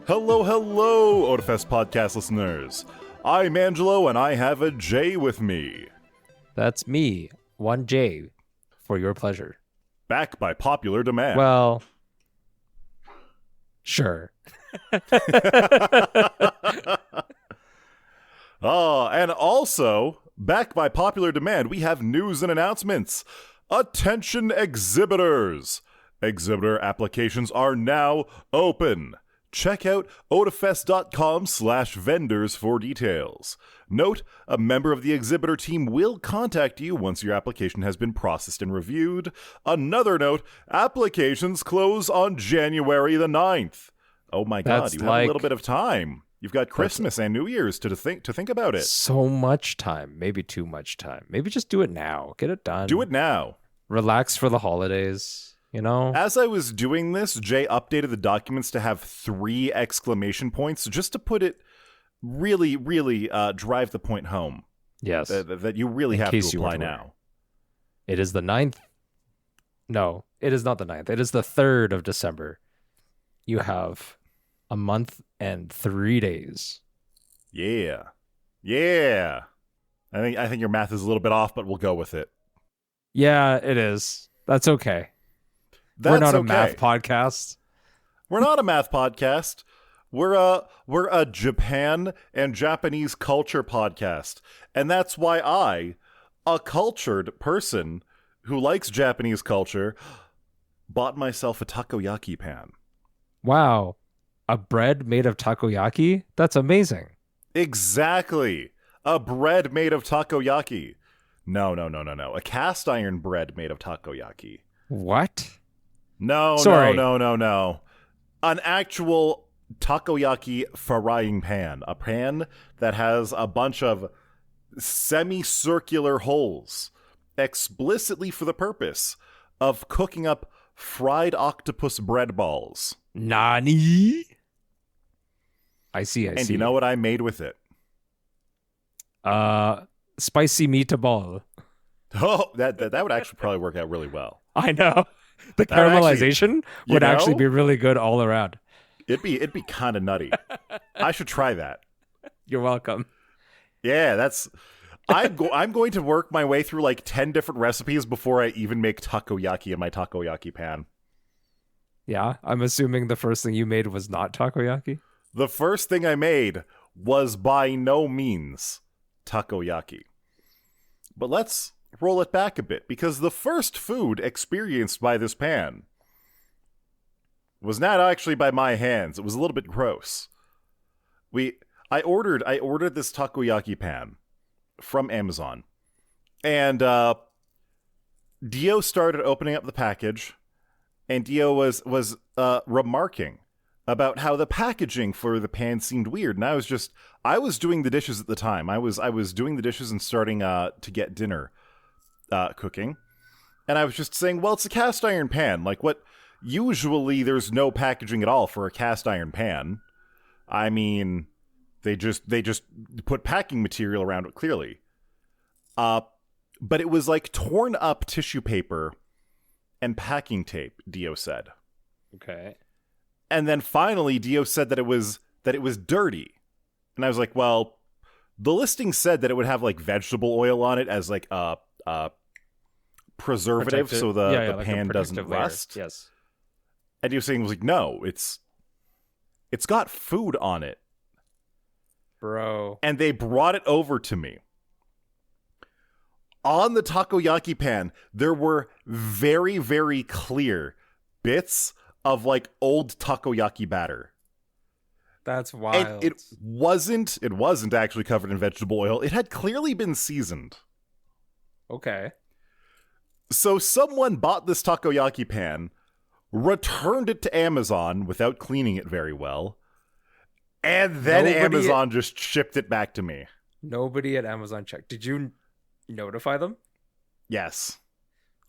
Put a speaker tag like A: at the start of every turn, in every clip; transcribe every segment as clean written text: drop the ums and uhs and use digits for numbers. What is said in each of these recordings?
A: Hello, hello, Otafest podcast listeners. I'm Angelo, and I have a J with me.
B: That's me, 1J, for your pleasure.
A: Back by popular demand.
B: Well, sure.
A: And also, back by popular demand, we have news and announcements. Attention exhibitors! Exhibitor applications are now open. Check out otafest.com/vendors for details. Note, a member of the exhibitor team will contact you once your application has been processed and reviewed. Another note, applications close on January the 9th. Oh my God, you have a little bit of time. You've got Christmas and New Year's to think about it.
B: So much time. Maybe too much time. Maybe just do it now. Get it done.
A: Do it now.
B: Relax for the holidays. You know?
A: As I was doing this, Jay updated the documents to have 3 exclamation points, just to put it really, really drive the point home.
B: Yes.
A: That you really have to apply now.
B: It is the 9th. No, it is not the 9th. It is the 3rd of December. You have a month and 3 days.
A: Yeah. Yeah. I think your math is a little bit off, but we'll go with it.
B: Yeah, it is. That's okay. We're not a math podcast.
A: We're not a math podcast. We're a Japan and Japanese culture podcast. And that's why I, a cultured person who likes Japanese culture, bought myself a takoyaki pan. Wow.
B: A bread made of takoyaki? That's amazing.
A: Exactly. A bread made of takoyaki. No. A cast iron bread made of takoyaki.
B: What?
A: No. An actual takoyaki frying pan. A pan that has a bunch of semicircular holes explicitly for the purpose of cooking up fried octopus bread balls.
B: Nani? I see.
A: And you know what I made with it?
B: Spicy meatball.
A: Oh, that would actually probably work out really well.
B: I know. The caramelization would actually be really good all around.
A: It'd be kind of nutty. I should try that.
B: You're welcome.
A: Yeah, I'm going to work my way through like 10 different recipes before I even make takoyaki in my takoyaki pan.
B: Yeah, I'm assuming the first thing you made was not takoyaki?
A: The first thing I made was by no means takoyaki. But let's roll it back a bit, because the first food experienced by this pan was not actually by my hands. It was a little bit gross. I ordered this takoyaki pan from Amazon, and Dio started opening up the package, and Dio was remarking about how the packaging for the pan seemed weird, and I was doing the dishes at the time. I was doing the dishes and starting to get dinner cooking, and I was just saying, well, it's a cast iron pan. Like, what? Usually, there's no packaging at all for a cast iron pan. I mean, they just put packing material around it, clearly. But it was like torn up tissue paper and packing tape, Dio said.
B: Okay.
A: And then finally, Dio said that it was dirty. And I was like, well, the listing said that it would have like vegetable oil on it as like a preservative, so the like pan doesn't rust.
B: Yes.
A: And he was saying, like, no, it's got food on it.
B: Bro.
A: And they brought it over to me. On the takoyaki pan, there were very, very clear bits of like old takoyaki batter.
B: That's wild.
A: And it wasn't actually covered in vegetable oil. It had clearly been seasoned.
B: Okay.
A: So someone bought this takoyaki pan, returned it to Amazon without cleaning it very well, and then Amazon just shipped it back to me.
B: Nobody at Amazon checked. Did you notify them?
A: Yes.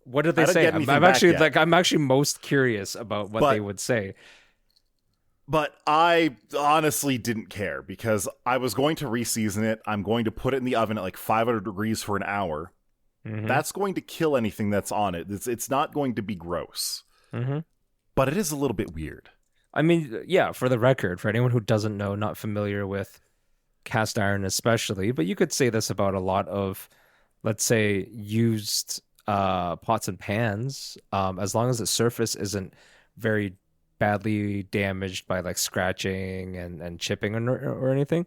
B: What did they say? I'm actually most curious about what they would say.
A: But I honestly didn't care, because I was going to reseason it. I'm going to put it in the oven at like 500 degrees for an hour. Mm-hmm. That's going to kill anything that's on it. It's not going to be gross.
B: Mm-hmm.
A: But it is a little bit weird.
B: I mean, yeah, for the record, for anyone who doesn't know, not familiar with cast iron especially, but you could say this about a lot of, let's say, used pots and pans, as long as the surface isn't very badly damaged by like scratching and chipping or anything,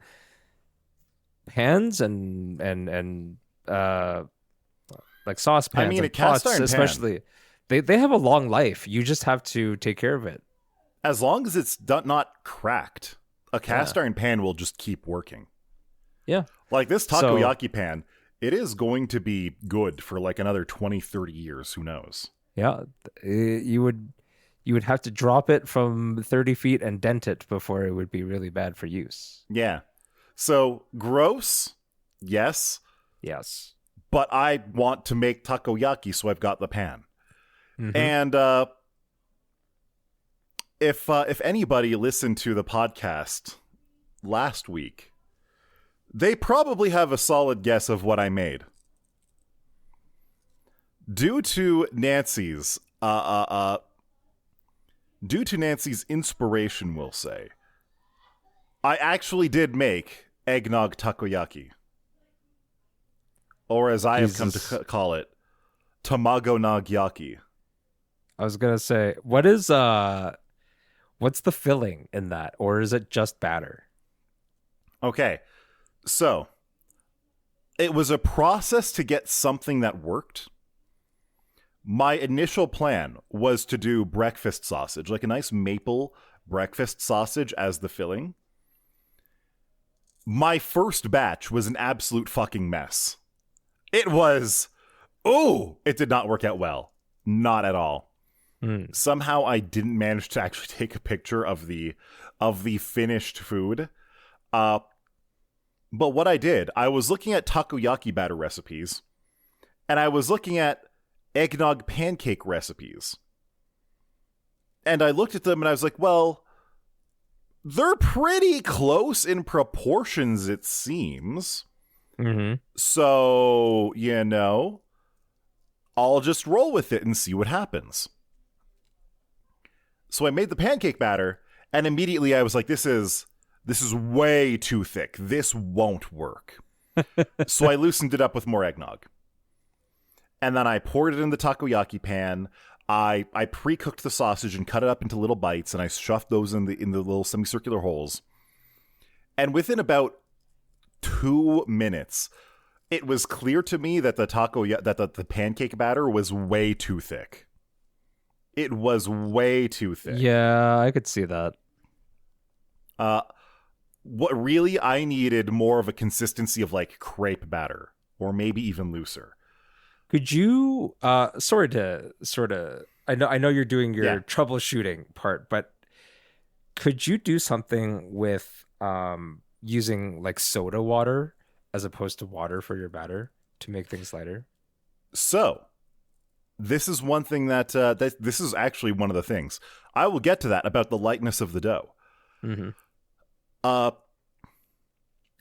B: pans and like
A: I
B: saucepans
A: mean, a
B: and
A: cast
B: pots
A: iron pan,
B: especially, they have a long life. You just have to take care of it.
A: as long as it's not cracked, a
B: Yeah.
A: cast iron pan will just keep working.
B: Yeah.
A: Like this
B: So
A: takoyaki pan, it is going to be good for like another 20, 30 years. Who knows?
B: yeah, you would have to drop it from 30 feet and dent it before it would be really bad for use.
A: Yeah. So gross, yes,
B: Yes.
A: but I want to make takoyaki, so I've got the pan.
B: Mm-hmm.
A: And if anybody listened to the podcast last week, they probably have a solid guess of what I made. Due to Nancy's inspiration, we'll say, I actually did make eggnog takoyaki. Or as I have come to call it, tamago nagyaki.
B: I was gonna say, what's the filling in that, or is it just batter?
A: Okay, so it was a process to get something that worked. My initial plan was to do breakfast sausage, like a nice maple breakfast sausage as the filling. My first batch was an absolute fucking mess. It did not work out well. Not at all. Somehow I didn't manage to actually take a picture of the finished food. But what I did, I was looking at takoyaki batter recipes, and I was looking at eggnog pancake recipes. And I looked at them and I was like, well, they're pretty close in proportions, it seems.
B: Mm-hmm.
A: So, I'll just roll with it and see what happens. So I made the pancake batter, and immediately I was like, this is way too thick. This won't work. So I loosened it up with more eggnog. And then I poured it in the takoyaki pan. I pre-cooked the sausage and cut it up into little bites, and I shoved those in the little semicircular holes. And within about 2 minutes, it was clear to me that the pancake batter was way too thick. It was way too thick.
B: Yeah, I could see that.
A: What really I needed more of a consistency of like crepe batter, or maybe even looser.
B: Could you sorry to sort of I know you're doing your
A: Yeah.
B: troubleshooting part, but could you do something with using like soda water as opposed to water for your batter to make things lighter?
A: So, this is one thing that this is actually one of the things. I will get to that about the lightness of the dough.
B: Mm-hmm.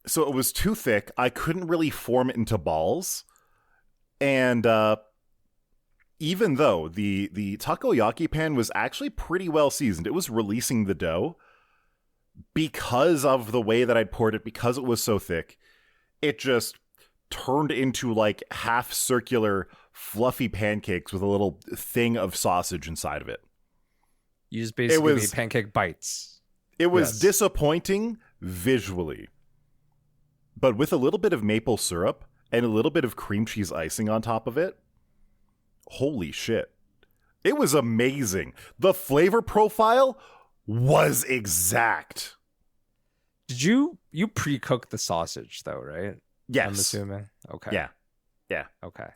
A: So it was too thick. I couldn't really form it into balls. And even though the takoyaki pan was actually pretty well seasoned, it was releasing the dough. Because of the way that I'd poured it, because it was so thick, it just turned into like half circular fluffy pancakes with a little thing of sausage inside of it.
B: You just basically
A: was-
B: made pancake bites.
A: It was
B: Yes.
A: disappointing visually, but with a little bit of maple syrup and a little bit of cream cheese icing on top of it, holy shit. It was amazing. The flavor profile was exact.
B: Did you pre-cook the sausage though, right?
A: Yes.
B: I'm assuming. Okay.
A: Yeah. Yeah.
B: Okay.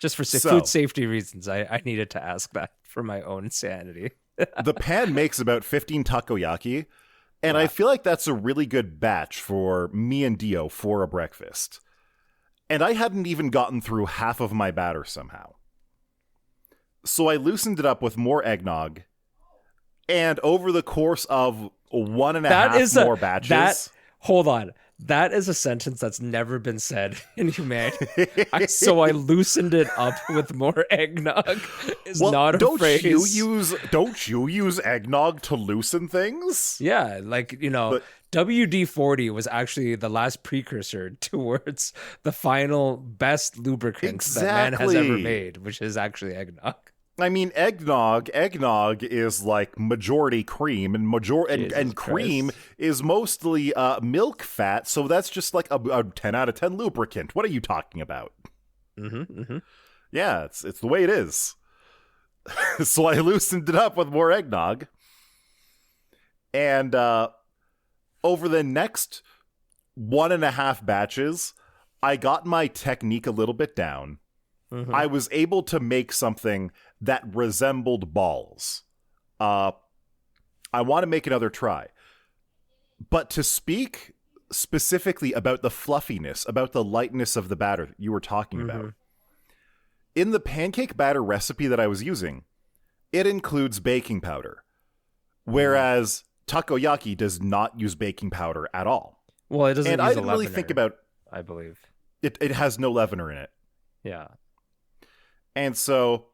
B: Just for
A: So-
B: food safety reasons, I needed to ask that for my own sanity.
A: The pan makes about 15 takoyaki, and I feel like that's a really good batch for me and Dio for a breakfast. And I hadn't even gotten through half of my batter somehow. So I loosened it up with more eggnog, and over the course of one and a half more batches...
B: Hold on. That is a sentence that's never been said in humanity. So I loosened it up with more eggnog is
A: Well,
B: not a phrase.
A: don't you use eggnog to loosen things?
B: Yeah, like,
A: But
B: WD-40 was actually the last precursor towards the final best lubricant that man has ever
A: exactly.
B: made, which is actually eggnog.
A: I mean, eggnog is like majority cream, and
B: Jesus
A: and cream
B: Christ.
A: is mostly milk fat, so that's just like a 10 out of 10 lubricant. What are you talking about? Yeah, it's the way it is. So I loosened it up with more eggnog, and over the next 1.5 batches, I got my technique a little bit down. I was able to make something that resembled balls. I want to make another try. But to speak specifically about the fluffiness, about the lightness of the batter you were talking about, in the pancake batter recipe that I was using, it includes baking powder, whereas takoyaki does not use baking powder at all.
B: Well, it doesn't
A: And
B: use
A: I
B: a
A: didn't really
B: leavener,
A: think about
B: I believe.
A: it. It has no leavener in it.
B: Yeah.
A: And so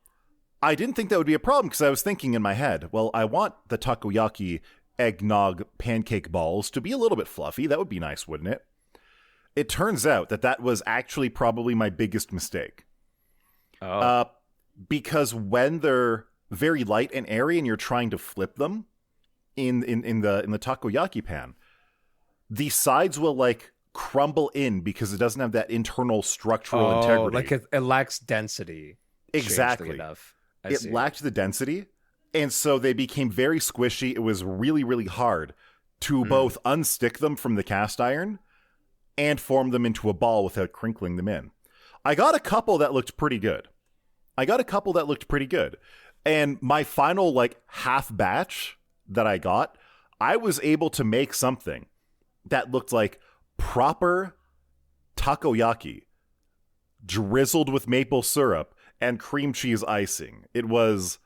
A: I didn't think that would be a problem because I was thinking in my head, well, I want the takoyaki eggnog pancake balls to be a little bit fluffy. That would be nice, wouldn't it? It turns out that was actually probably my biggest mistake.
B: Oh.
A: Because when they're very light and airy and you're trying to flip them in the takoyaki pan, the sides will like crumble in because it doesn't have that internal structural integrity.
B: Like it lacks density.
A: Exactly.
B: Enough.
A: It lacked the density, and so they became very squishy. It was really, really hard to both unstick them from the cast iron and form them into a ball without crinkling them in. I got a couple that looked pretty good. And my final like half batch that I got, I was able to make something that looked like proper takoyaki drizzled with maple syrup and cream cheese icing. It was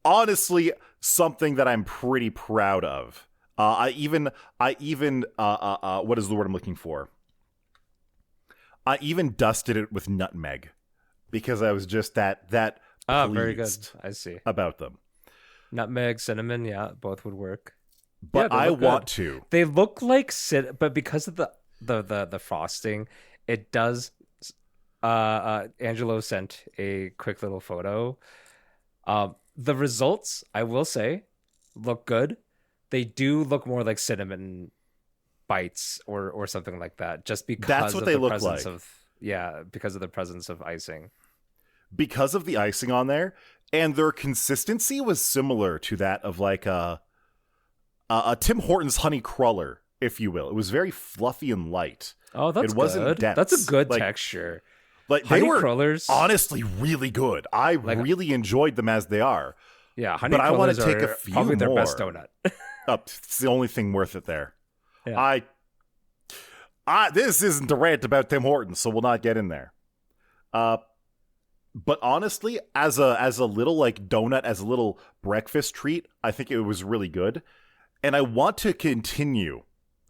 A: honestly something that I'm pretty proud of. I even what is the word I'm looking for? I even dusted it with nutmeg because I was just that
B: very good.
A: pleased
B: I see.
A: about them.
B: Nutmeg, cinnamon, yeah, both would work.
A: But
B: Yeah,
A: I
B: look
A: want
B: good.
A: to.
B: They look like but because of the frosting, it does. Angelo sent a quick little photo. The results, I will say, look good. They do look more like cinnamon bites or something like that, just because
A: That's what
B: of
A: they
B: the
A: look
B: presence
A: like.
B: because of the presence of icing.
A: Because of the icing on there, and their consistency was similar to that of like a Tim Hortons honey cruller, if you will. It was very fluffy and light.
B: Oh, that's
A: it wasn't
B: good.
A: dense.
B: That's a good
A: like,
B: texture.
A: Like
B: Honey
A: they were
B: crullers,
A: honestly really good. I really enjoyed them as they are.
B: Yeah, honey
A: but I want
B: crullers
A: to take a
B: are
A: few
B: probably their
A: more.
B: best donut.
A: It's the only thing worth it there.
B: Yeah.
A: This isn't a rant about Tim Hortons, so we'll not get in there. But honestly, as a little like donut, as a little breakfast treat, I think it was really good. And I want to continue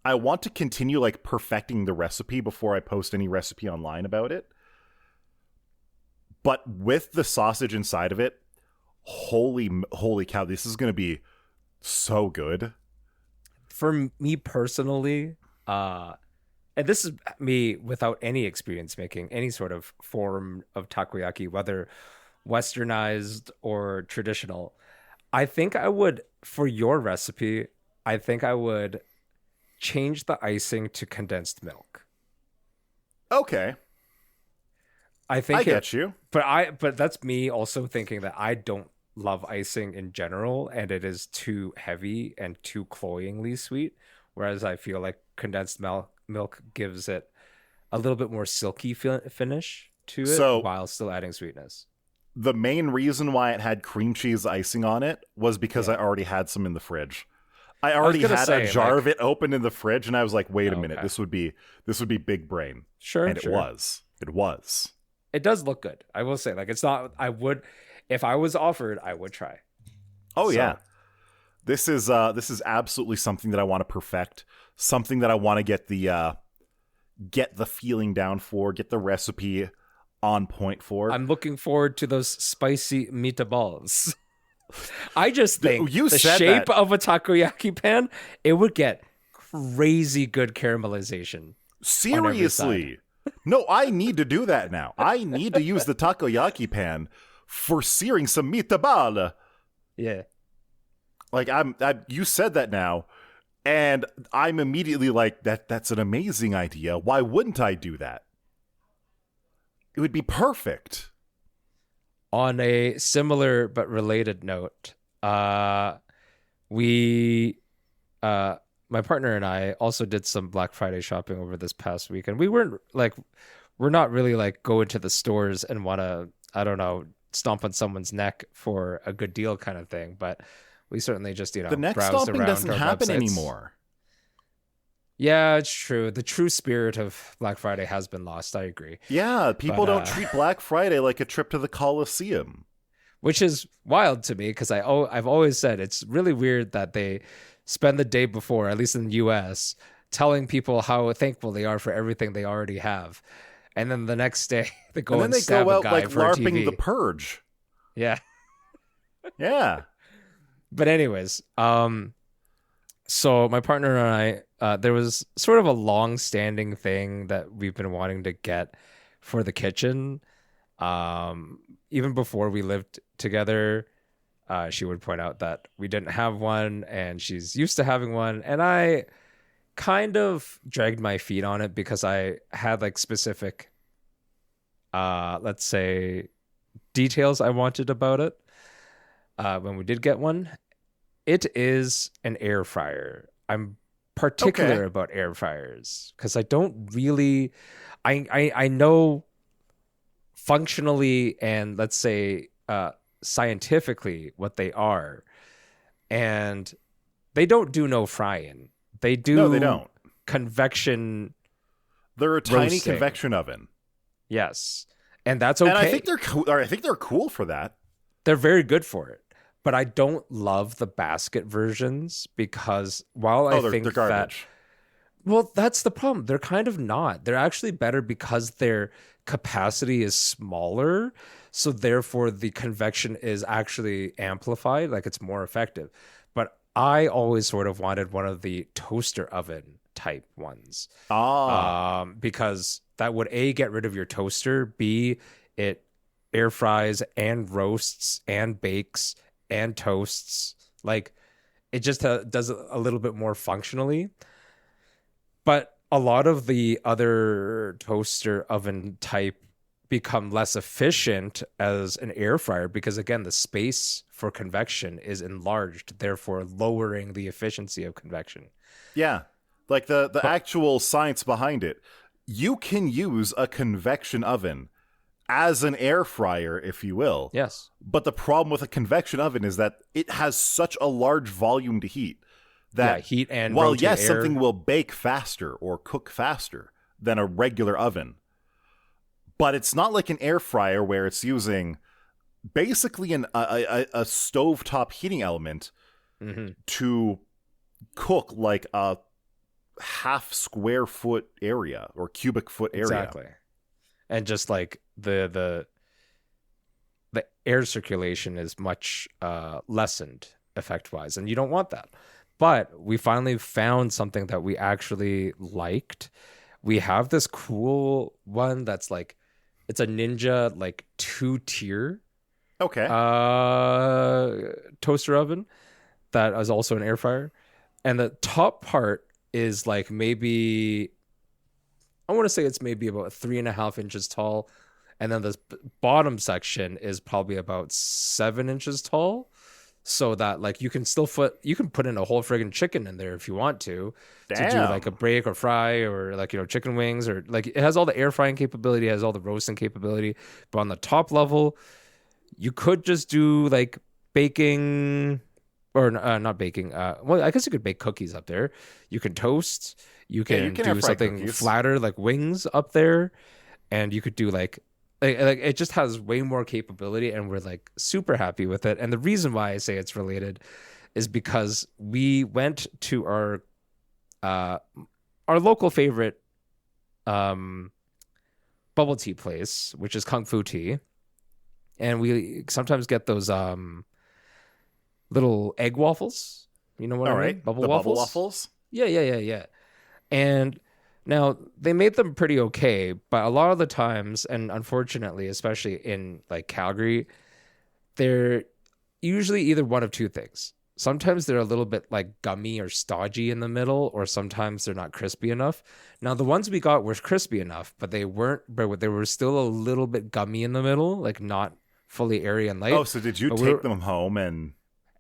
A: like perfecting the recipe before I post any recipe online about it. But with the sausage inside of it, holy cow, this is going to be so good.
B: For me personally, and this is me without any experience making any sort of form of takoyaki, whether westernized or traditional, I think I would, for your recipe, I think I would change the icing to condensed milk.
A: Okay.
B: I think
A: I get you.
B: But that's me also thinking that I don't love icing in general, and it is too heavy and too cloyingly sweet. Whereas I feel like condensed milk gives it a little bit more silky finish to it while still adding sweetness.
A: The main reason why it had cream cheese icing on it was because I already had some in the fridge. I already had a jar of it open in the fridge, and I was like, "Wait a minute, this would be big brain."
B: Sure,
A: and it was.
B: It does look good. I will say, like, it's not. I would, if I was offered, I would try.
A: Oh yeah, this is absolutely something that I want to perfect. something that I want to get the feeling down for, get the recipe on point for.
B: I'm looking forward to those spicy meatballs. I just think the shape of a takoyaki pan, it would get crazy good caramelization.
A: Seriously. No, I need to do that now. I need to use the takoyaki pan for searing some meatball.
B: Yeah.
A: Like you said that now, and I'm immediately like, that's an amazing idea. Why wouldn't I do that? It would be perfect.
B: On a similar but related note, my partner and I also did some Black Friday shopping over this past week, and we're not really like going to the stores and want to, I don't know, stomp on someone's neck for a good deal kind of thing, but we certainly just,
A: the neck stomping doesn't happen anymore.
B: Yeah, it's true. The true spirit of Black Friday has been lost. I agree.
A: Yeah, people don't treat Black Friday like a trip to the Coliseum.
B: Which is wild to me because I've always said it's really weird that they spend the day before, at least in the US, telling people how thankful they are for everything they already have. And then the next day they go and stab a guy for a TV.
A: LARPing The Purge.
B: Yeah.
A: Yeah.
B: But anyways, so my partner and I, there was sort of a long-standing thing that we've been wanting to get for the kitchen. Even before we lived together, she would point out that we didn't have one, and she's used to having one. And I kind of dragged my feet on it because I had like specific, let's say, details I wanted about it. When we did get one, it is an air fryer. I'm particular about air fryers because I don't really, I know functionally and let's say scientifically what they are, and they don't do no frying. They do.
A: No, they don't.
B: Convection.
A: They're a tiny convection oven.
B: Yes, and that's okay.
A: And I think they're cool. I think they're cool for that.
B: They're very good for it. But I don't love the basket versions because while I think
A: they're garbage.
B: Well, that's the problem. They're kind of not. They're actually better because their capacity is smaller. So therefore the convection is actually amplified, like it's more effective. But I always sort of wanted one of the toaster oven type ones. Because that would A, get rid of your toaster, B, it air fries and roasts and bakes and toasts. Like it just does it a little bit more functionally. But a lot of the other toaster oven type become less efficient as an air fryer because again the space for convection is enlarged, therefore lowering the efficiency of convection.
A: Yeah, like the actual science behind it. You can use a convection oven as an air fryer, if you will.
B: Yes.
A: But the problem with a convection oven is that it has such a large volume to heat that
B: heat and
A: while
B: rotate air.
A: Something will bake faster or cook faster than a regular oven, but it's not like an air fryer where it's using basically a stovetop heating element to cook like a half square foot area or cubic foot area.
B: Exactly. And just like the air circulation is much lessened effect wise, and you don't want that. But we finally found something that we actually liked. We have this cool one that's like, it's a Ninja like 2-tier toaster oven that is also an air fryer. And the top part is like maybe, I want to say it's maybe about 3.5 inches tall. And then the bottom section is probably about 7 inches tall. So that like you can put in a whole friggin' chicken in there if you want to do like a break or fry or like, chicken wings, or like it has all the air frying capability, it has all the roasting capability. But on the top level, you could just do like baking or not baking. Well, I guess you could bake cookies up there. You can toast. You can do something cookies flatter like wings up there, and you could do like it just has way more capability, and we're like super happy with it. And the reason why I say it's related is because we went to our uh, our local favorite um, bubble tea place, which is Kung Fu Tea, and we sometimes get those little egg waffles. You know what
A: All
B: I
A: right,
B: mean? Bubble
A: the bubble
B: waffles.
A: waffles.
B: Yeah. And now they made them pretty okay, but a lot of the times, and unfortunately, especially in like Calgary, they're usually either one of two things. Sometimes they're a little bit like gummy or stodgy in the middle, or sometimes they're not crispy enough. Now the ones we got were crispy enough, but they weren't. But they were still a little bit gummy in the middle, like not fully airy and light.
A: Oh, so did you
B: But
A: take them home and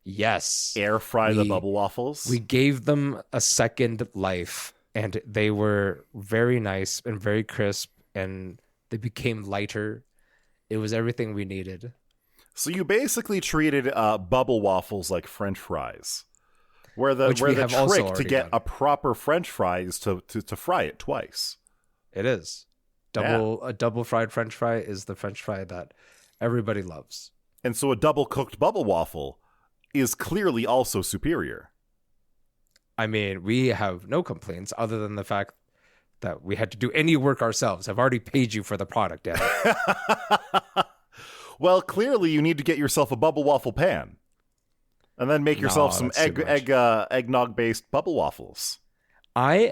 B: yes,
A: air fry the
B: we
A: bubble waffles?
B: we gave them a second life, and they were very nice and very crisp, and they became lighter. It was everything we needed.
A: So you basically treated bubble waffles like French fries, where the
B: Which we
A: the
B: have also
A: trick to
B: already
A: get
B: done.
A: a proper French fry is to fry it twice.
B: It is. A double fried French fry is the French fry that everybody loves.
A: And so a double cooked bubble waffle is clearly also superior.
B: I mean, we have no complaints other than the fact that we had to do any work ourselves. I've already paid you for the product, damn it.
A: Well, clearly you need to get yourself a bubble waffle pan, and then make yourself
B: No,
A: some
B: that's too much.
A: eggnog based bubble waffles.
B: I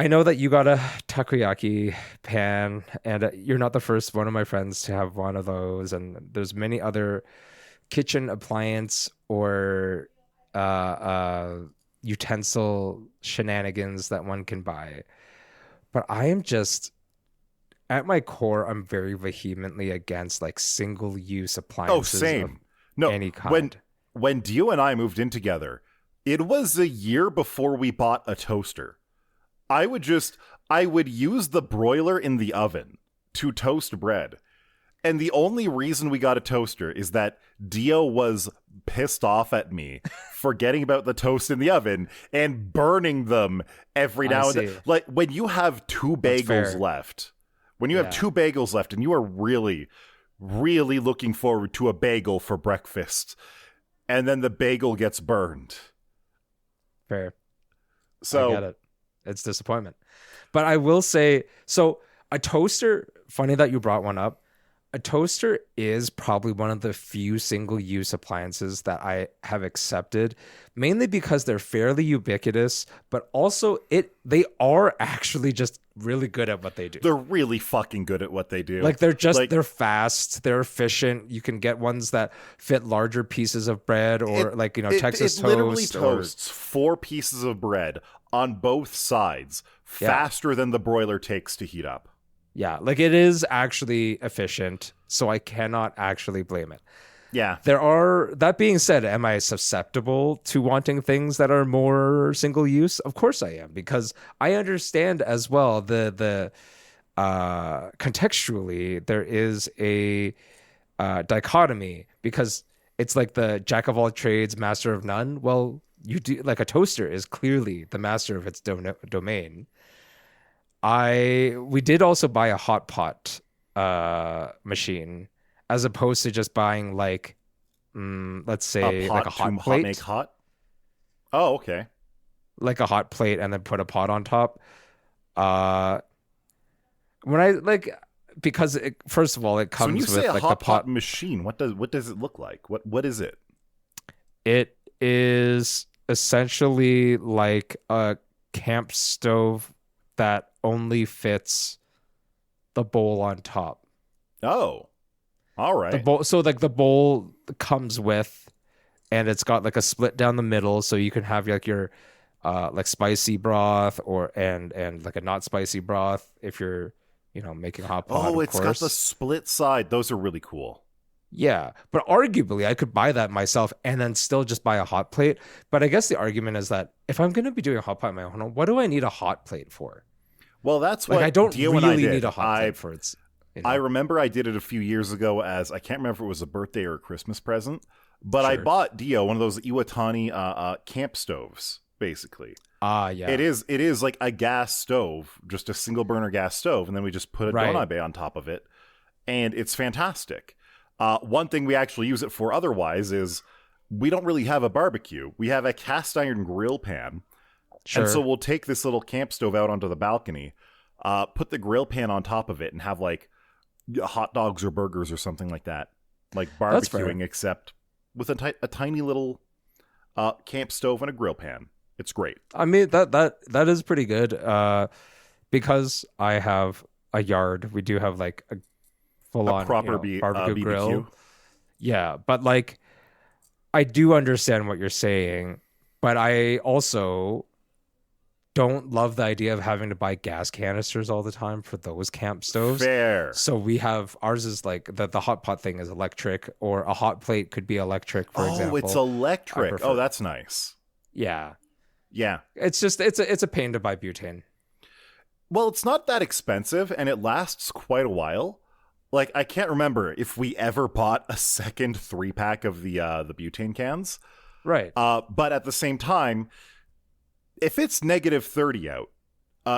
B: know that you got a takoyaki pan, and you're not the first one of my friends to have one of those. And there's many other kitchen appliance or utensil shenanigans that one can buy. But I am just, at my core, I'm very vehemently against like single-use
A: Oh,
B: appliances
A: same.
B: of
A: No,
B: any kind.
A: when Dio and I moved in together, it was a year before we bought a toaster. I would use the broiler in the oven to toast bread. And the only reason we got a toaster is that Dio was pissed off at me for getting about the toast in the oven and burning them every now and then. Like when you have two bagels left, and you are really, really looking forward to a bagel for breakfast, and then the bagel gets burned.
B: Fair.
A: So
B: I get it. It's disappointment. But I will say, so a toaster, funny that you brought one up. A toaster is probably one of the few single-use appliances that I have accepted, mainly because they're fairly ubiquitous, but also they are actually just really good at what they do.
A: They're really fucking good at what they do.
B: Like they're fast, they're efficient. You can get ones that fit larger pieces of bread or Texas toast.
A: It literally toasts 4 pieces of bread on both sides faster than the broiler takes to heat up.
B: Yeah, like it is actually efficient, so I cannot actually blame it.
A: Yeah.
B: That being said, am I susceptible to wanting things that are more single use? Of course I am, because I understand as well the contextually there is a dichotomy, because it's like the jack of all trades, master of none. Well, you do, like a toaster is clearly the master of its domain. We did also buy a hot pot machine, as opposed to just buying like let's say like a hot plate.
A: Make hot? Oh, okay.
B: Like a hot plate and then put a pot on top. When I because first of all, it comes
A: so when you
B: with
A: say a
B: like
A: hot
B: the pot
A: machine, what does it look like? What is it?
B: It is essentially like a camp stove that only fits the bowl on top.
A: Oh, all right.
B: The bowl, so like the bowl comes with, and it's got like a split down the middle, so you can have like your like spicy broth and like a not spicy broth if you're making hot pot.
A: Oh, it's got the split side. Those are really cool.
B: Yeah, but arguably I could buy that myself and then still just buy a hot plate. But I guess the argument is that if I'm going to be doing a hot pot in my own home, what do I need a hot plate for?
A: Well, that's
B: like
A: what
B: I don't
A: Dio
B: really
A: and I did.
B: need a hot plate for it.
A: I remember I did it a few years ago as, I can't remember if it was a birthday or a Christmas present, but I bought Dio one of those Iwatani camp stoves, basically.
B: Yeah.
A: It is like a gas stove, just a single burner gas stove, and then we just put a donabe on top of it, and it's fantastic. One thing we actually use it for otherwise is we don't really have a barbecue. We have a cast iron grill pan.
B: Sure.
A: And so we'll take this little camp stove out onto the balcony, put the grill pan on top of it, and have like hot dogs or burgers or something like that. Like barbecuing, except with a tiny little camp stove and a grill pan. It's great.
B: I mean, that is pretty good. Because I have a yard, we do have like a full-on
A: proper
B: barbecue grill.
A: BBQ.
B: Yeah, but like, I do understand what you're saying, but I also don't love the idea of having to buy gas canisters all the time for those camp stoves.
A: Fair.
B: So we have, ours is like the hot pot thing is electric, or a hot plate could be electric, for example.
A: Oh, it's electric. Oh, that's nice.
B: Yeah.
A: Yeah.
B: It's just, it's a pain to buy butane.
A: Well, it's not that expensive, and it lasts quite a while. Like, I can't remember if we ever bought a second 3-pack of the butane cans.
B: Right.
A: But at the same time, if it's -30 out,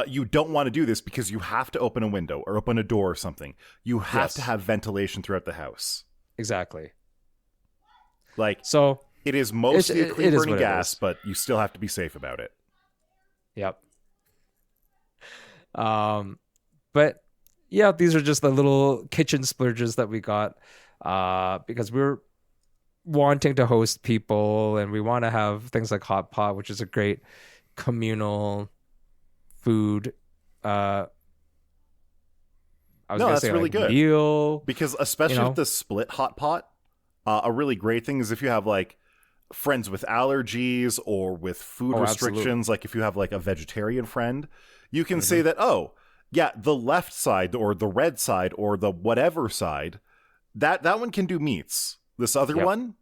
A: you don't want to do this because you have to open a window or open a door or something. You have to have ventilation throughout the house.
B: Exactly.
A: Like,
B: so
A: it is mostly a clean burning gas,
B: is.
A: but you still have to be safe about it.
B: Yep. But yeah, these are just the little kitchen splurges that we got, because we're wanting to host people and we want to have things like hot pot, which is a great communal food. I was gonna
A: that's
B: say
A: really
B: like
A: good
B: meal,
A: because especially with the split hot pot, a really great thing is if you have like friends with allergies or with food restrictions,
B: absolutely.
A: like if you have like a vegetarian friend, you can say that, oh yeah, the left side or the red side or the whatever side, that one can do meats. This other one,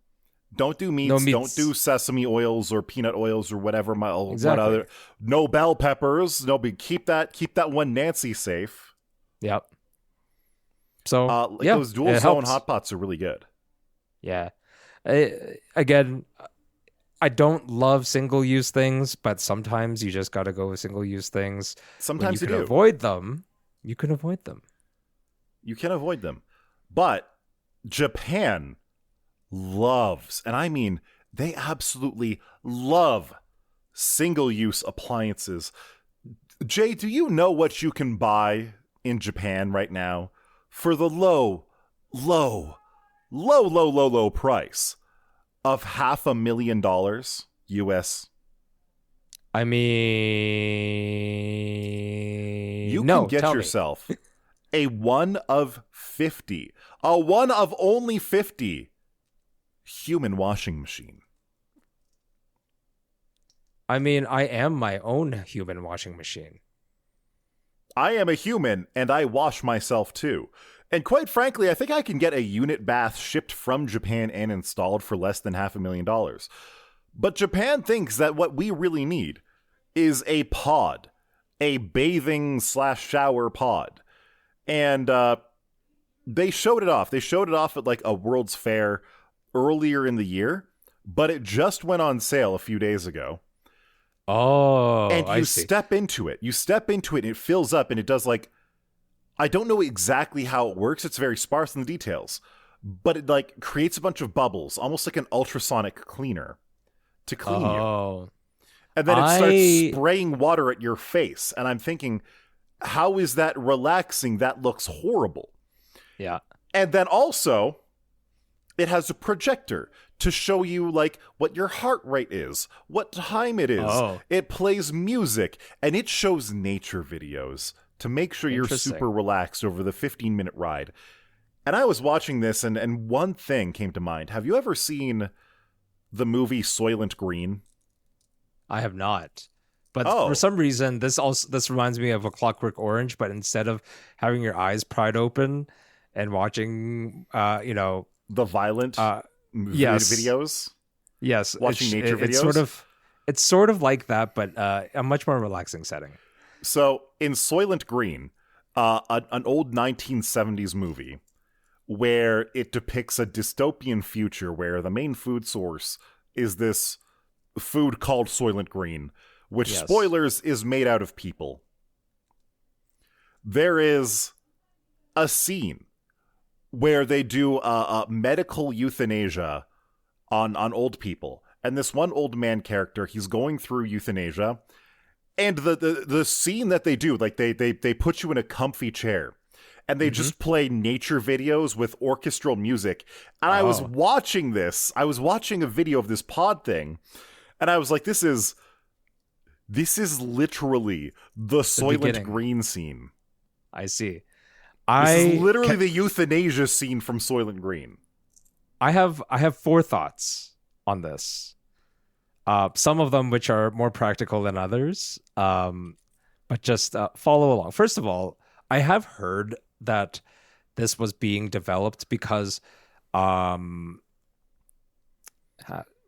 A: don't do meats,
B: No meats.
A: Don't do sesame oils or peanut oils or whatever.
B: Exactly.
A: What other? No bell peppers. No, keep that one Nancy safe.
B: Yep. So
A: those dual zone hot pots are really good.
B: Yeah. Again, I don't love single use things, but sometimes you just got to go with single use things.
A: Sometimes
B: you
A: can
B: avoid them. You can avoid them.
A: You can avoid them. But Japan loves, and I mean they absolutely love, single-use appliances. Jay, do you know what you can buy in Japan right now for the low price of $500,000 US?
B: I mean,
A: you can get yourself a one of only 50 human washing machine.
B: I mean, I am my own human washing machine.
A: I am a human, and I wash myself too. And quite frankly, I think I can get a unit bath shipped from Japan and installed for less than $500,000. But Japan thinks that what we really need is a pod, a bathing/shower pod. And they showed it off. They showed it off at like a World's Fair earlier in the year, but it just went on sale a few days ago.
B: Oh,
A: and you
B: see.
A: step into it. You step into it and it fills up and it does like, I don't know exactly how it works. It's very sparse in the details, but it like creates a bunch of bubbles, almost like an ultrasonic cleaner to clean you. And then it starts spraying water at your face. And I'm thinking, how is that relaxing? That looks horrible.
B: Yeah.
A: And then also, it has a projector to show you like what your heart rate is, what time it is. It plays music, and it shows nature videos to make sure you're super relaxed over the 15-minute ride. And I was watching this, and one thing came to mind. Have you ever seen the movie Soylent Green?
B: I have not. But for some reason, this reminds me of A Clockwork Orange, but instead of having your eyes pried open and watching, the
A: violent videos.
B: Yes,
A: watching nature videos.
B: It's sort of like that, but a much more relaxing setting.
A: So in Soylent Green, an old 1970s movie where it depicts a dystopian future where the main food source is this food called Soylent Green, which, spoilers, is made out of people. There is a scene where they do medical euthanasia on old people. And this one old man character, he's going through euthanasia, and the scene that they do, like they put you in a comfy chair, and they just play nature videos with orchestral music. And I was watching this. I was watching a video of this pod thing, and I was like, this is literally the Soylent Green scene.
B: I see.
A: This is literally the euthanasia scene from Soylent Green.
B: I have 4 thoughts on this. Some of them which are more practical than others. But just follow along. First of all, I have heard that this was being developed because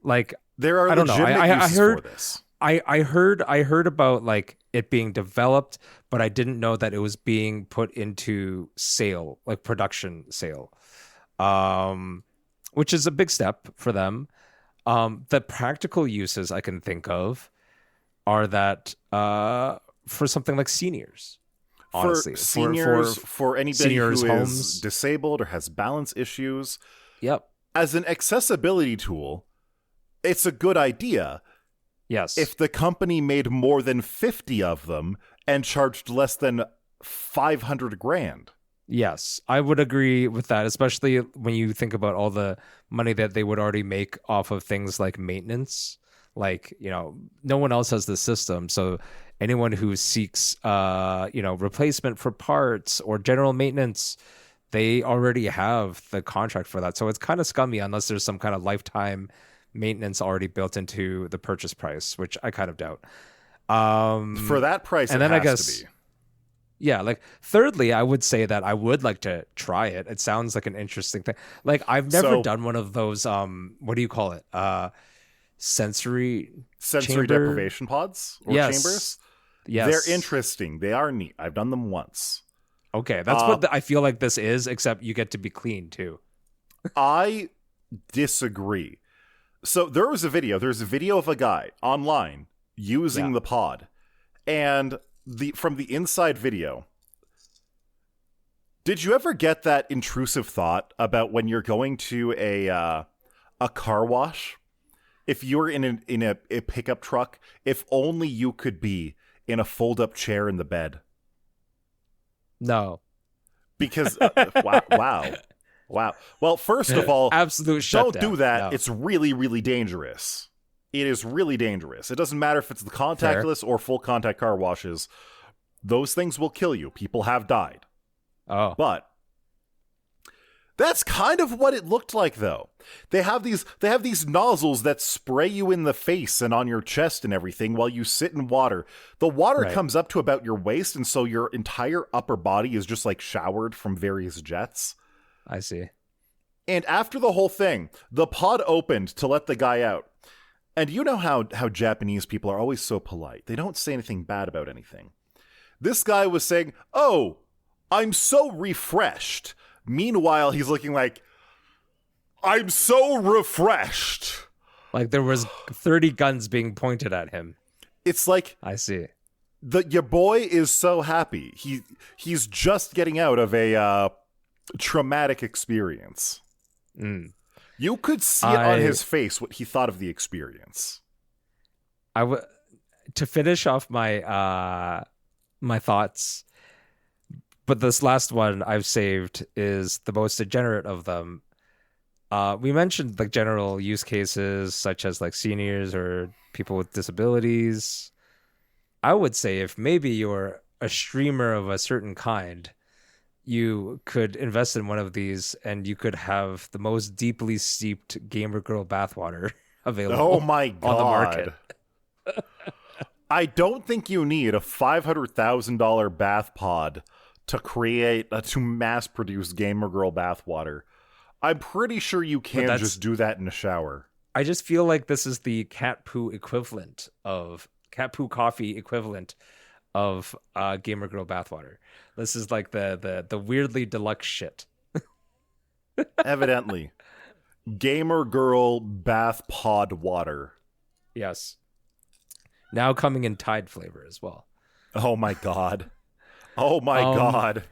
B: like
A: there are
B: I don't know. I heard
A: for this.
B: I heard about like it being developed, but I didn't know that it was being put into sale, like production sale, which is a big step for them. The practical uses I can think of are that for something like seniors, honestly,
A: for seniors, for anybody
B: seniors'
A: who
B: homes.
A: is disabled or has balance issues.
B: Yep.
A: As an accessibility tool, it's a good idea.
B: Yes.
A: If the company made more than 50 of them and charged less than $500,000.
B: Yes, I would agree with that, especially when you think about all the money that they would already make off of things like maintenance. Like, no one else has the system. So anyone who seeks, replacement for parts or general maintenance, they already have the contract for that. So it's kind of scummy unless there's some kind of lifetime maintenance already built into the purchase price, which I kind of doubt.
A: For that price,
B: and
A: it
B: then
A: has
B: I guess,
A: to be.
B: Yeah, like thirdly, I would say that I would like to try it. It sounds like an interesting thing. Like I've never done one of those what do you call it? Sensory chamber?
A: Deprivation pods or chambers?
B: Yes.
A: They're interesting. They are neat. I've done them once.
B: Okay, that's what I feel like this is, except you get to be clean too.
A: I disagree. So there's a video of a guy online using the pod, and from the inside video, did you ever get that intrusive thought about when you're going to a car wash? If you're in a pickup truck, if only you could be in a fold-up chair in the bed.
B: No.
A: Because wow. Well, first of all,
B: absolute shutdown.
A: Don't do that.
B: No.
A: It's really, really dangerous. It is really dangerous. It doesn't matter if it's the contactless or full contact car washes. Those things will kill you. People have died.
B: Oh.
A: But that's kind of what it looked like, though. They have these nozzles that spray you in the face and on your chest and everything while you sit in water. The water comes up to about your waist, and so your entire upper body is just like showered from various jets.
B: I see.
A: And after the whole thing, the pod opened to let the guy out. And you know how Japanese people are always so polite. They don't say anything bad about anything. This guy was saying, "Oh, I'm so refreshed." Meanwhile, he's looking like, "I'm so refreshed."
B: Like there was 30 guns being pointed at him.
A: It's like,
B: I see.
A: Your boy is so happy. He's just getting out of a traumatic experience. You could see it on his face what he thought of the experience.
B: To finish off my my thoughts, but this last one I've saved is the most degenerate of them. We mentioned like general use cases such as like seniors or people with disabilities. I would say if maybe you're a streamer of a certain kind, you could invest in one of these and you could have the most deeply steeped gamer girl bathwater available
A: on the market. I don't think you need a $500,000 bath pod to mass produce gamer girl bathwater. I'm pretty sure you can just do that in a shower.
B: I just feel like this is the cat poo coffee equivalent of gamer girl bathwater. This is like the weirdly deluxe shit.
A: Evidently. Gamer girl bath pod water.
B: Yes. Now coming in Tide flavor as well.
A: Oh my god. Oh my god.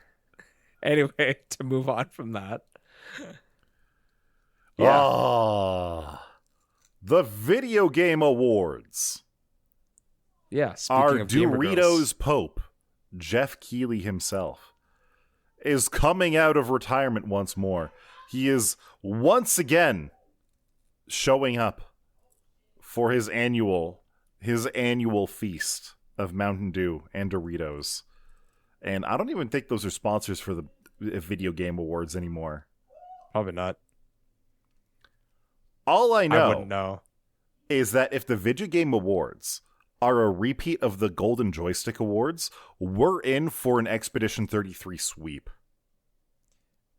B: Anyway, to move on from that.
A: Yeah. Oh. The Video Game Awards.
B: Yeah,
A: Our
B: speaking of Gamer
A: Doritos
B: Girls.
A: Pope, Jeff Keighley himself, is coming out of retirement once more. He is once again showing up for his annual feast of Mountain Dew and Doritos. And I don't even think those are sponsors for the Video Game Awards anymore.
B: Probably not.
A: All I
B: I wouldn't know.
A: is that if the Video Game Awards are a repeat of the Golden Joystick Awards, we're in for an Expedition 33 sweep.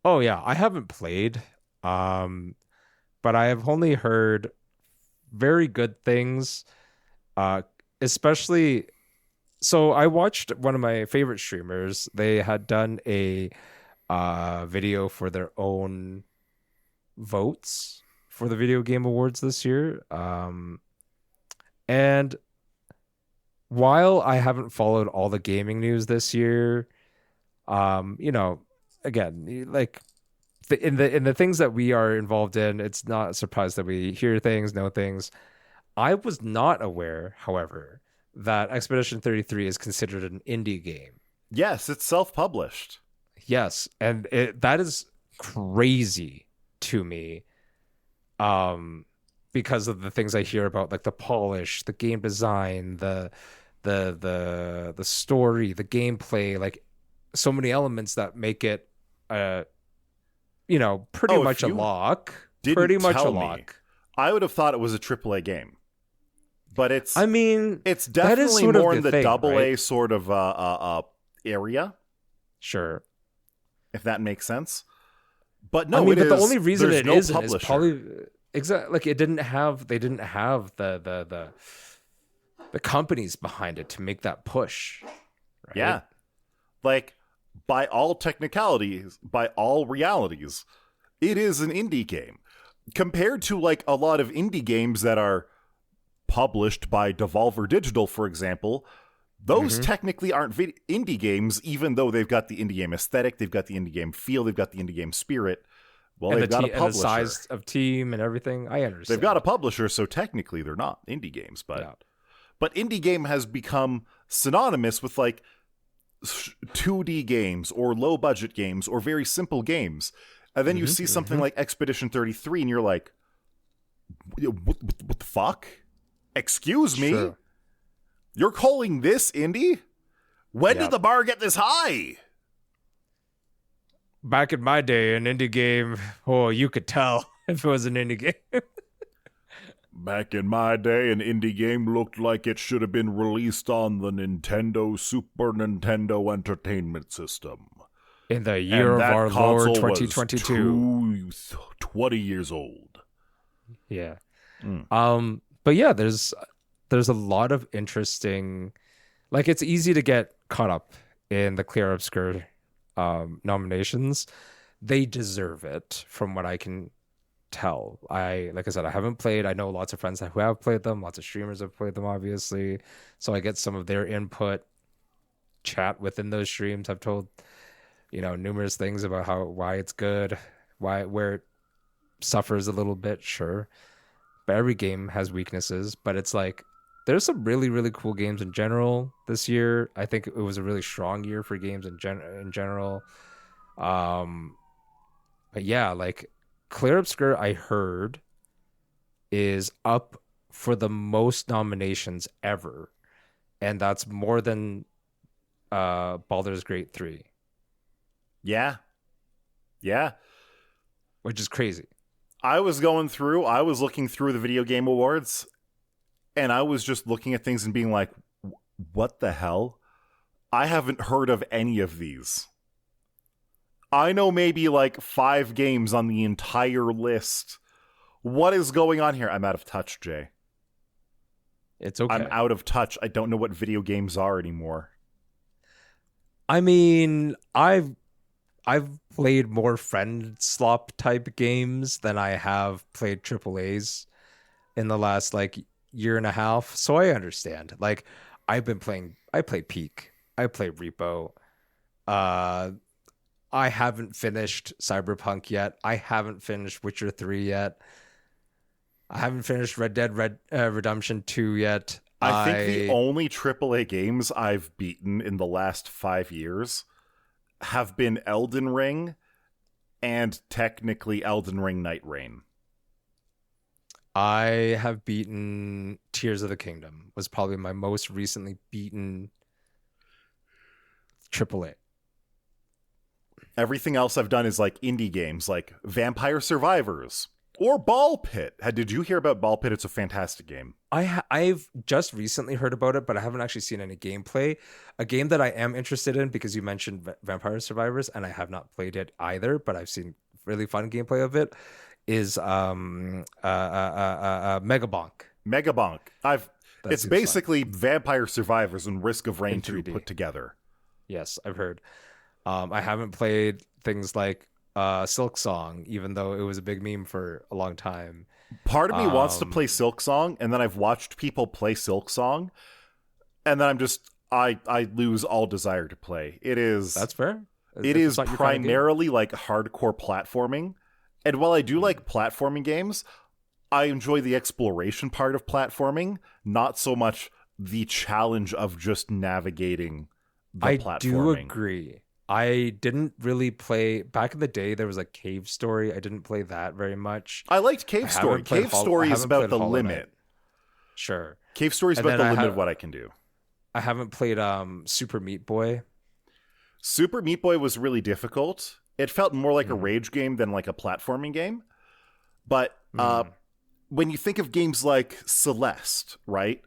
B: Oh yeah, I haven't played, but I have only heard very good things. Especially, so I watched one of my favorite streamers. They had done a video for their own votes for the Video Game Awards this year. And while I haven't followed all the gaming news this year, again, like in the things that we are involved in, it's not a surprise that we hear things, know things. I was not aware, however, that Expedition 33 is considered an indie game.
A: Yes, it's self-published.
B: Yes, and that is crazy to me. Because of the things I hear about, like the polish, the game design, the story, the gameplay, like so many elements that make it pretty much a lock. Pretty much a lock.
A: I would have thought it was a AAA game. But it's it's
B: that
A: definitely
B: is
A: more in the
B: thing,
A: double A
B: right?
A: sort of area,
B: Sure.
A: if that makes sense. But no,
B: but the only reason
A: there's
B: it
A: no
B: isn't
A: publisher.
B: is probably exactly like they didn't have the companies behind it to make that push. Right?
A: Yeah. Like, by all technicalities, by all realities, it is an indie game. Compared to, like, a lot of indie games that are published by Devolver Digital, for example, those technically aren't indie games, even though they've got the indie game aesthetic, they've got the indie game feel, they've got the indie game spirit. Well,
B: And
A: they've got a publisher.
B: and the size of team and everything. I understand.
A: They've got a publisher, so technically they're not indie games, but indie game has become synonymous with, like, 2D games or low budget games or very simple games. And then you see something like Expedition 33 and you're like, what the fuck? Excuse me?
B: Sure.
A: You're calling this indie? When did the bar get this high?
B: Back in my day, an indie game, you could tell if it was an indie game.
A: Back in my day, an indie game looked like it should have been released on the Super Nintendo Entertainment System.
B: In the year of our Lord 2022.
A: 20 years old.
B: Yeah. But yeah, there's a lot of interesting, like, it's easy to get caught up in the Clear Obscure nominations. They deserve it from what I can tell. Like I said, I haven't played. I know lots of friends who have played them. Lots of streamers have played them, obviously. So I get some of their input. Chat within those streams. I've told, numerous things about why it's good, where it suffers a little bit, sure. But every game has weaknesses. But it's like there's some really, really cool games in general this year. I think it was a really strong year for games in general. But yeah, like Clear Obscure, I heard, is up for the most nominations ever, and that's more than Baldur's Gate 3.
A: Yeah.
B: Which is crazy.
A: I was looking through the Video Game Awards, and I was just looking at things and being like, what the hell? I haven't heard of any of these. I know maybe like 5 games on the entire list. What is going on here? I'm out of touch, Jay.
B: It's okay.
A: I'm out of touch. I don't know what video games are anymore.
B: I mean, I've played more friend slop type games than I have played AAAs in the last like year and a half. So I understand. Like I play Peak. I play Repo. I haven't finished Cyberpunk yet. I haven't finished Witcher 3 yet. I haven't finished Redemption 2 yet.
A: I think the only AAA games I've beaten in the last 5 years have been Elden Ring and technically Elden Ring Night Rain.
B: I have beaten Tears of the Kingdom. Was probably my most recently beaten AAA.
A: Everything else I've done is like indie games like Vampire Survivors or Ball Pit. Did you hear about Ball Pit? It's a fantastic game.
B: I've just recently heard about it, but I haven't actually seen any gameplay. A game that I am interested in, because you mentioned Vampire Survivors, and I have not played it either, but I've seen really fun gameplay of it, is Megabonk.
A: Megabonk. It's basically fun. Vampire Survivors and Risk of Rain 2 put together.
B: Yes, I've heard. I haven't played things like Silk Song, even though it was a big meme for a long time.
A: Part of me wants to play Silk Song, and then I've watched people play Silk Song, and then I lose all desire to play.
B: That's fair.
A: It is primarily like hardcore platforming, and while I do like platforming games, I enjoy the exploration part of platforming, not so much the challenge of just navigating the platforming. I do
B: agree. I didn't really play back in the day. There was a Cave Story. I didn't play that very much.
A: I liked Cave Story. Cave Story is about the limit.
B: Sure.
A: Cave Story is about the limit of what I can do.
B: I haven't played Super Meat Boy.
A: Super Meat Boy was really difficult. It felt more like a rage game than like a platforming game. But when you think of games like Celeste, right,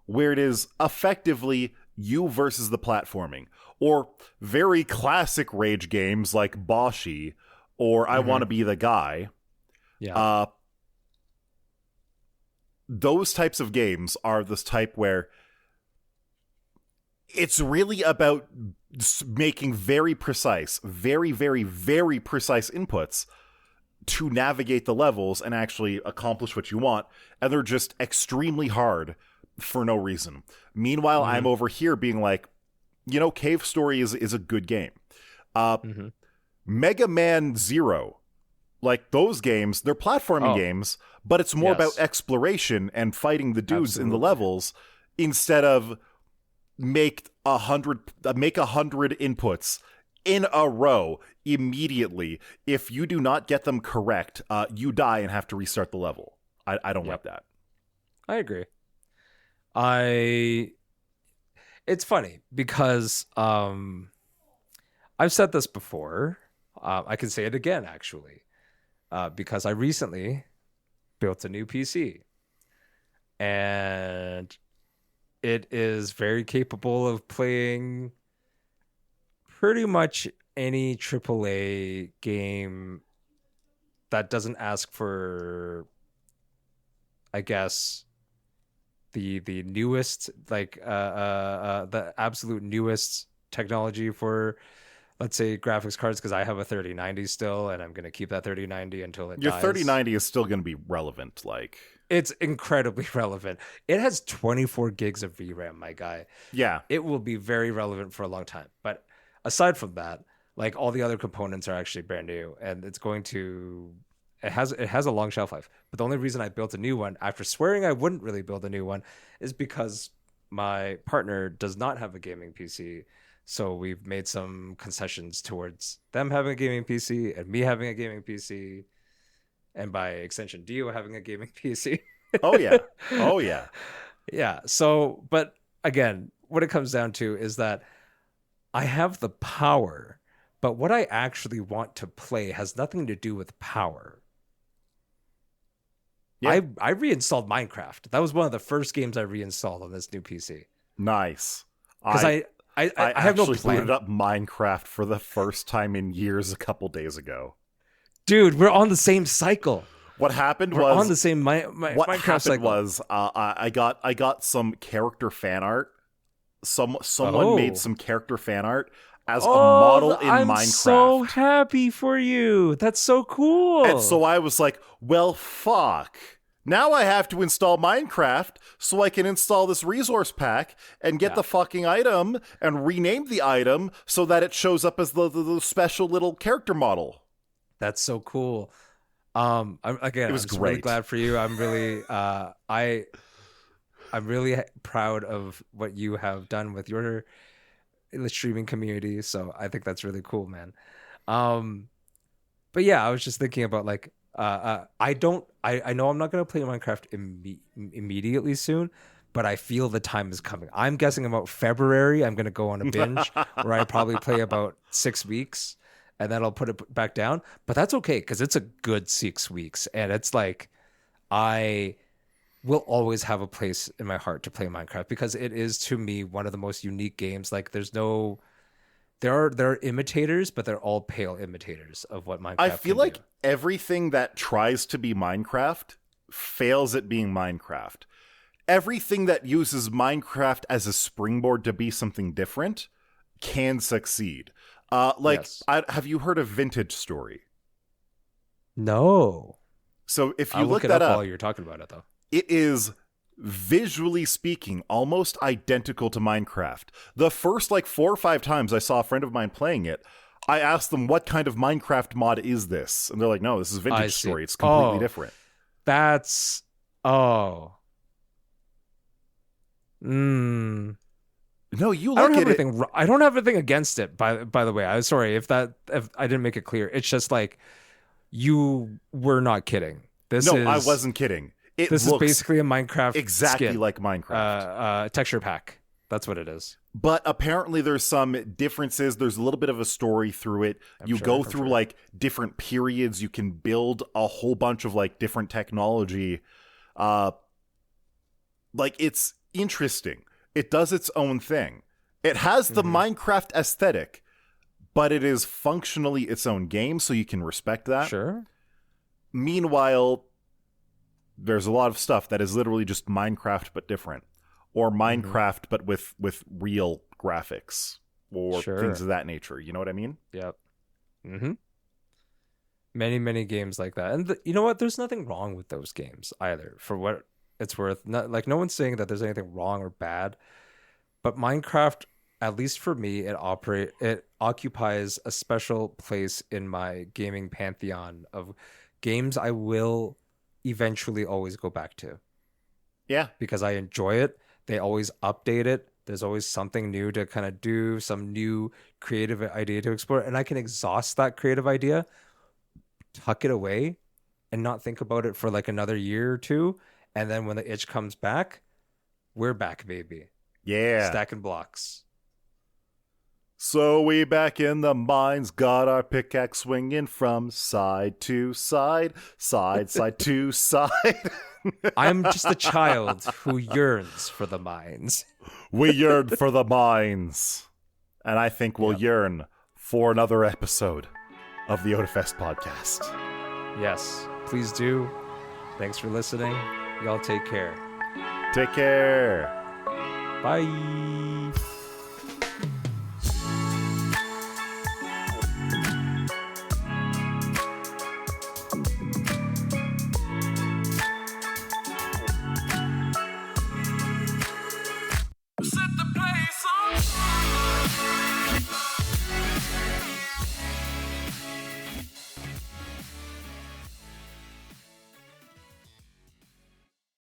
A: where it is effectively you versus the platforming, or very classic rage games like Boshi or I Want to Be the Guy.
B: Yeah.
A: Those types of games are this type where it's really about making very precise, very, very, very precise inputs to navigate the levels and actually accomplish what you want. And they're just extremely hard for no reason. Meanwhile, I'm over here being like, Cave Story is a good game. Mega Man Zero, like those games, they're platforming games, but it's more about exploration and fighting the dudes in the levels instead of make 100 inputs in a row immediately. If you do not get them correct, you die and have to restart the level. I don't like that.
B: I agree. It's funny because I've said this before. I can say it again, actually, because I recently built a new PC, and it is very capable of playing pretty much any AAA game that doesn't ask for, I guess, the newest, like the absolute newest technology for, let's say, graphics cards, because I have a 3090 still, and I'm going to keep that 3090 until it dies.
A: Your 3090 is still going to be relevant. Like,
B: it's incredibly relevant. It has 24 gigs of VRAM, my guy.
A: Yeah.
B: It will be very relevant for a long time. But aside from that, like, all the other components are actually brand new, and it's going to... It has a long shelf life. But the only reason I built a new one, after swearing I wouldn't really build a new one, is because my partner does not have a gaming PC. So we've made some concessions towards them having a gaming PC and me having a gaming PC, and by extension, Dio having a gaming PC.
A: Oh, yeah. Oh, yeah.
B: Yeah. So, but again, what it comes down to is that I have the power, but what I actually want to play has nothing to do with power. Yeah. I reinstalled Minecraft. That was one of the first games I reinstalled on this new PC.
A: Nice.
B: Because I have no plan.
A: Actually booted up Minecraft for the first time in years a couple days ago.
B: Dude, we're on the same cycle.
A: What happened
B: we're
A: was
B: on the same
A: what
B: Minecraft
A: happened
B: cycle.
A: Was I got some character fan art. Someone made some character fan art as a model in Minecraft.
B: I'm so happy for you. That's so cool.
A: And so I was like, well, fuck. Now I have to install Minecraft so I can install this resource pack and get the fucking item and rename the item so that it shows up as the special little character model.
B: That's so cool.
A: It was
B: I'm just really
A: great.
B: glad for you. I'm really I'm really proud of what you have done with your streaming community. So I think that's really cool, man. Um, but yeah, I was just thinking about like I know I'm not gonna play Minecraft immediately soon, but I feel the time is coming. I'm guessing about February. I'm gonna go on a binge where I probably play about 6 weeks, and then I'll put it back down. But that's okay because it's a good 6 weeks, and it's like I will always have a place in my heart to play Minecraft because it is to me one of the most unique games. Like there are imitators, but they're all pale imitators of what
A: I
B: Minecraft
A: feel
B: can do.
A: like everything that tries to be Minecraft fails at being Minecraft. Everything that uses Minecraft as a springboard to be something different can succeed.
B: Yes.
A: Have you heard of Vintage Story?
B: No.
A: So if you
B: I'll
A: look
B: look it
A: that
B: up while
A: up,
B: you're talking about it though.
A: it is visually speaking almost identical to Minecraft. The first like 4 or 5 times I saw a friend of mine playing it, I asked them what kind of Minecraft mod is this, and they're like, "No, this is
B: I
A: Vintage
B: see.
A: Story. It's completely
B: Oh,
A: different."
B: that's oh. Mm.
A: No, you
B: I don't
A: look
B: have
A: at it
B: anything. I don't have anything against it. By the way, I'm sorry if I didn't make it clear. It's just like you were not kidding.
A: No, I wasn't kidding. It
B: This is
A: looks
B: basically a Minecraft
A: exactly
B: skin,
A: like Minecraft.
B: texture pack. That's what it is.
A: But apparently there's some differences. There's a little bit of a story through it. You go through like different periods. You can build a whole bunch of like different technology. Like it's interesting. It does its own thing. It has the Minecraft aesthetic, but it is functionally its own game, so you can respect that.
B: Sure.
A: Meanwhile, there's a lot of stuff that is literally just Minecraft but different, or Minecraft but with real graphics or things of that nature. You know what I mean?
B: Yep. Mm-hmm. Many games like that, and you know what? There's nothing wrong with those games either. For what it's worth, not like no one's saying that there's anything wrong or bad, but Minecraft, at least for me, it occupies a special place in my gaming pantheon of games I will eventually always go back to.
A: Yeah.
B: Because I enjoy it. They always update it. There's always something new to kind of do, some new creative idea to explore. And I can exhaust that creative idea, tuck it away, and not think about it for like another year or two. And then when the itch comes back, we're back, baby.
A: Yeah.
B: Stacking blocks.
A: So we back in the mines, got our pickaxe swinging from side to side to side.
B: I'm just a child who yearns for the mines.
A: We yearn for the mines. And I think we'll yearn for another episode of the Otafest podcast.
B: Yes, please do. Thanks for listening. Y'all take care.
A: Take care.
B: Bye.